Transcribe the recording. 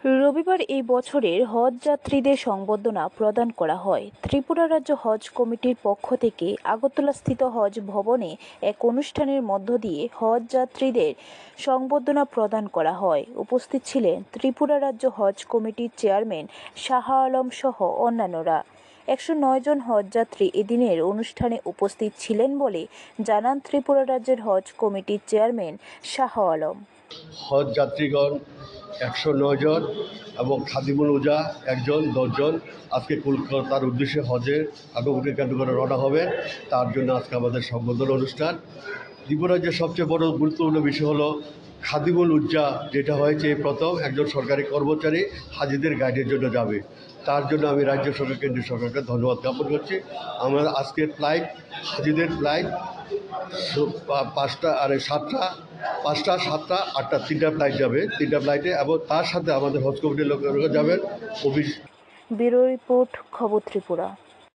রবিবার এই বছরের হজ যাত্রীদের সংবর্ধনা প্রদান করা হয়। ত্রিপুরা রাজ্য হজ কমিটির পক্ষ থেকে আগরতলাস্থিত হজ ভবনে এক অনুষ্ঠানের মধ্য দিয়ে হজ যাত্রীদের সংবর্ধনা প্রদান করা হয়। উপস্থিত ছিলেন ত্রিপুরা রাজ্য হজ কমিটির চেয়ারম্যান শাহ আলম সহ অন্যান্যরা। 109 জন হজযাত্রী এদিনের অনুষ্ঠানে উপস্থিত ছিলেন বলে জানান ত্রিপুরা রাজ্যের হজ কমিটির চেয়ারম্যান শাহ আলম। হজ যাত্রীগণ 109 জন এবং খাদিমুল উজা একজন 10 জন আজকে কলকাতার উদ্দেশ্যে হজের আগমনকে কেন্দ্র করে রওনা হবে। তার জন্য আজকে আমাদের সংবর্ধনা অনুষ্ঠান। ত্রিপুরা রাজ্যের সবচেয়ে বড় গুরুত্বপূর্ণ বিষয় হলো খাদিমুল উজ্জা, যেটা হয়েছে প্রথম একজন সরকারি কর্মচারী হাজিদের গাইডের জন্য যাবে। তার জন্য আমি রাজ্য সরকার কেন্দ্রীয় সরকারকে ধন্যবাদ জ্ঞাপন করছি। আমরা আজকের ফ্লাইট হাজিদের ফ্লাইট 5টা আর 7টা 5টা 7টা 8টা 3টা ফ্লাইট যাবে, 3টা ফ্লাইটে, এবং তার সাথে আমাদের হজ কমিটির লোকেরা যাবেন। ব্যুরো রিপোর্ট, খবর ত্রিপুরা।